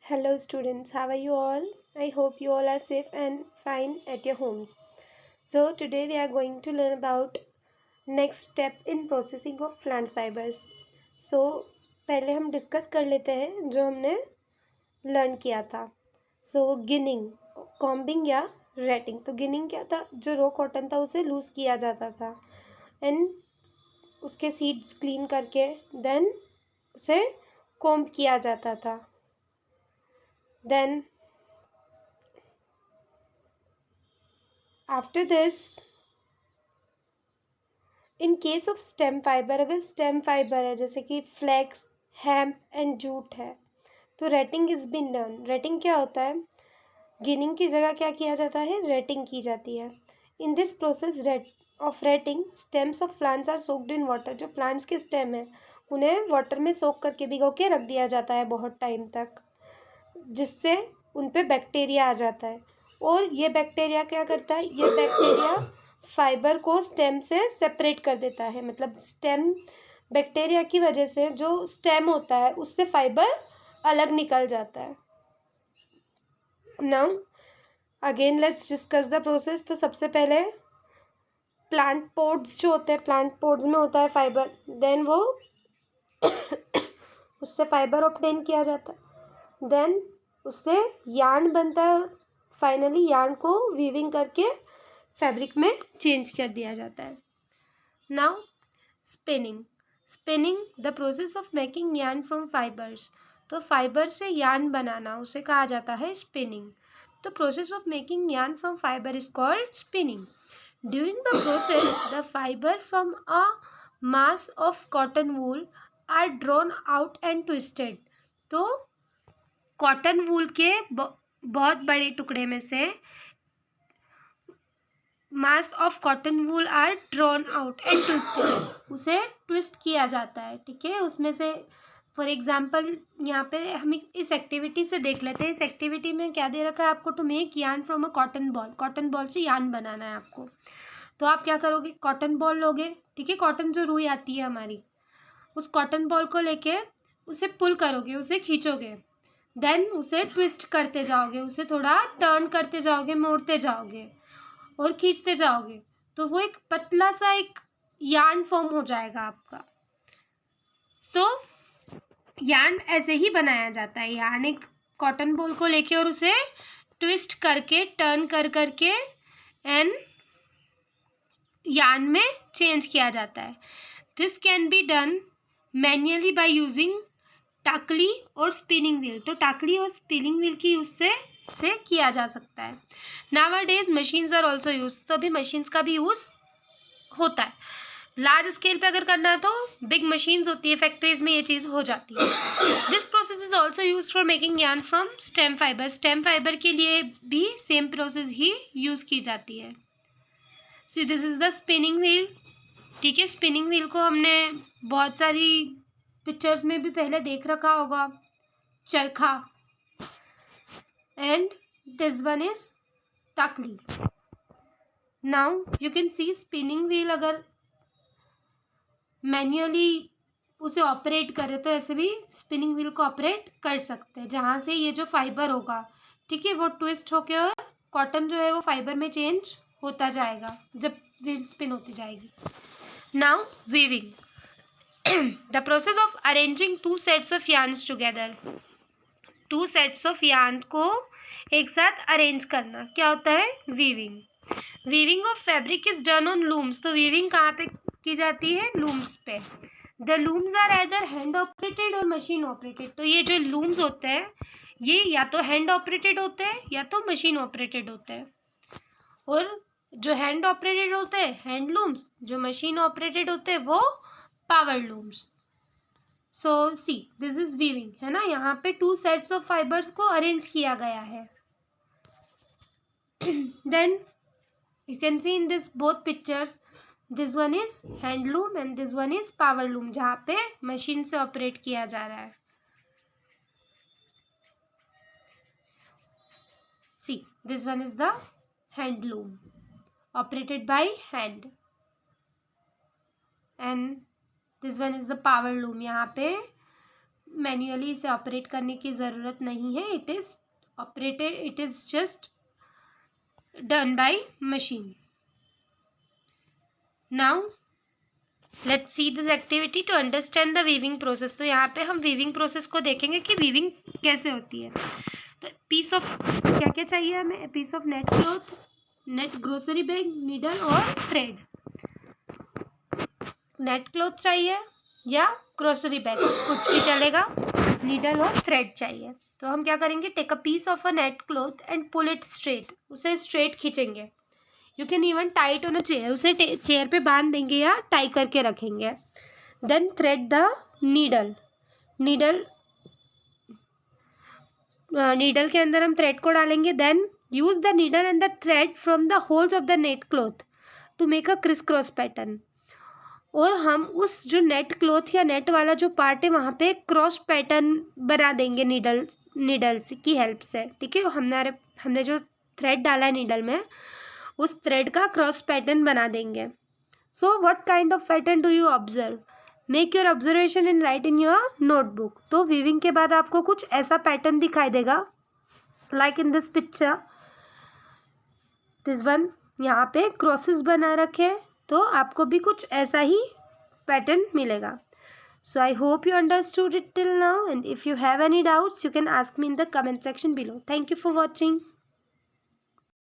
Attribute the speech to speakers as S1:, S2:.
S1: Hello students, how are you all? I hope you all are safe and fine at your homes. So today we are going to learn about next step in processing of plant fibers. So पहले हम discuss कर लेते हैं जो हमने learn किया था. सो ginning, combing या रेटिंग. तो गिनिंग क्या था? जो रो कॉटन था उसे लूज किया जाता था एंड उसके सीड्स क्लीन करके देन उसे कॉम्ब किया जाता था. Then after this, in case of stem fibre, अगर स्टेम फाइबर है जैसे कि फ्लैक्स, हेम्प एंड जूट है, तो retting is been done. Retting क्या होता है? गिनिंग की जगह क्या किया जाता है? रेटिंग की जाती है. In this process of retting stems of plants are soaked in water. जो प्लांट्स के स्टेम है उन्हें वाटर में सोक करके भिगो के रख दिया जाता है बहुत टाइम तक, जिससे उन पे बैक्टीरिया आ जाता है. और ये बैक्टीरिया क्या करता है? ये बैक्टीरिया फाइबर को स्टेम से सेपरेट कर देता है. मतलब स्टेम बैक्टीरिया की वजह से जो स्टेम होता है उससे फाइबर अलग निकल जाता है. Now again let's discuss the process. तो सबसे पहले प्लांट पोड्स जो होते हैं, प्लांट पोड्स में होता है फाइबर, देन वो उससे फाइबर ऑब्टेन किया जाता है, देन उससे यार्न बनता है और फाइनली यार्न को वीविंग करके फैब्रिक में चेंज कर दिया जाता है. Now spinning. Spinning the process of making yarn from fibres. तो फाइबर से यार्न बनाना उसे कहा जाता है spinning. The process of making yarn from fibre is called spinning. During the process the fibre from a mass of cotton wool are drawn out and twisted. तो cotton wool के बहुत बड़े टुकड़े में से mass of cotton wool are drawn out and twisted. उसे twist किया जाता है. ठीक है, उसमें से फॉर एग्जाम्पल यहाँ पे हम इस एक्टिविटी से देख लेते हैं. इस एक्टिविटी में क्या दे रखा है आपको? To make yarn from a cotton ball. Cotton ball से यार्न बनाना है आपको. तो आप क्या करोगे? कॉटन बॉल लोगे. ठीक है, कॉटन जो रुई आती है हमारी, उस कॉटन बॉल को लेके उसे पुल करोगे, उसे खींचोगे, देन उसे ट्विस्ट करते जाओगे, उसे थोड़ा टर्न करते जाओगे, मोड़ते जाओगे और खींचते जाओगे, तो वो एक पतला सा एक यार्न फॉर्म हो जाएगा आपका. सो यार्न ऐसे ही बनाया जाता है. यार्न एक कॉटन बॉल को लेके और उसे ट्विस्ट करके टर्न कर करके एंड यार्न में चेंज किया जाता है. This can be done manually by using टाकली और स्पिनिंग व्हील. तो टाकली और स्पिनिंग व्हील की यूज से किया जा सकता है. Nowadays machines are also use. तो अभी मशीन्स का भी यूज होता है. लार्ज स्केल पे अगर करना है तो बिग मशीन्स होती है, फैक्ट्रीज में ये चीज़ हो जाती है. This process is also use for making yarn from stem fibre. Stem fibre के लिए भी सेम प्रोसेस ही यूज की जाती है. सी this is the spinning wheel. ठीक है, स्पिनिंग व्हील को हमने बहुत सारी पिक्चर्स में भी पहले देख रखा होगा. चरखा. एंड दिस वन इज टाकली. Now you can see spinning wheel अगर मैन्युअली उसे ऑपरेट करें तो ऐसे भी स्पिनिंग व्हील को ऑपरेट कर सकते हैं, जहाँ से ये जो फाइबर होगा, ठीक है, वो ट्विस्ट होके और कॉटन जो है वो फाइबर में चेंज होता जाएगा जब व्हील स्पिन होती जाएगी. Now weaving. The process of arranging two sets of yarns together. Two sets of yarn को एक साथ अरेंज करना क्या होता है? Weaving. Weaving of fabric is done on looms. तो वीविंग कहाँ पे की जाती है? लूम्स पे. The looms are either hand operated और मशीन ऑपरेटेड. तो ये जो लूम्स होते हैं ये या तो हैंड ऑपरेटेड होते हैं या तो मशीन ऑपरेटेड होते हैं. और जो हैंड ऑपरेटेड होते हैं हैंड लूम्स, जो मशीन ऑपरेटेड होते हैं वो power looms. So see this is weaving, है ना. यहाँ पे टू सेट्स ऑफ फाइबर्स को अरेंज किया गया है. Then you can see in this both pictures, this one is hand loom and this one is power loom, जहाँ पे मशीन से ऑपरेट किया जा रहा है. see this one is the hand loom operated by hand and this one is the power loom. यहाँ पे manually इसे ऑपरेट करने की ज़रूरत नहीं है. It is just done by machine. Now let's see this activity to understand the weaving process. तो यहाँ पे हम वीविंग प्रोसेस को देखेंगे कि वीविंग कैसे होती है. तो पीस ऑफ क्या क्या चाहिए हमें? Piece of net cloth, net grocery bag, needle और थ्रेड. नेट क्लॉथ चाहिए या ग्रोसरी बैग, कुछ भी चलेगा. नीडल और थ्रेड चाहिए. तो हम क्या करेंगे? Take a piece of a net cloth and pull it straight. उसे स्ट्रेट खींचेंगे. You can even tie it on a chair. उसे चेयर पे बांध देंगे या टाई करके रखेंगे. Then thread the needle. Needle के अंदर हम थ्रेड को डालेंगे. Then use the needle and the thread from the holes of the net cloth to make a criss cross pattern. और हम उस जो नेट क्लॉथ या नेट वाला जो पार्ट है वहाँ पे क्रॉस पैटर्न बना देंगे नीडल्स की हेल्प से. ठीक है. हमने जो थ्रेड डाला है नीडल में, उस थ्रेड का क्रॉस पैटर्न बना देंगे. So what kind of pattern do you observe? Make your observation and right in your notebook. तो वीविंग के बाद आपको कुछ ऐसा पैटर्न दिखाई देगा, like in this picture. This one, यहाँ पे क्रॉसेस बना रखे, तो आपको भी कुछ ऐसा ही पैटर्न मिलेगा. So I hope you understood it till now, and if you have any doubts you can ask me in the comment section below. Thank you for watching.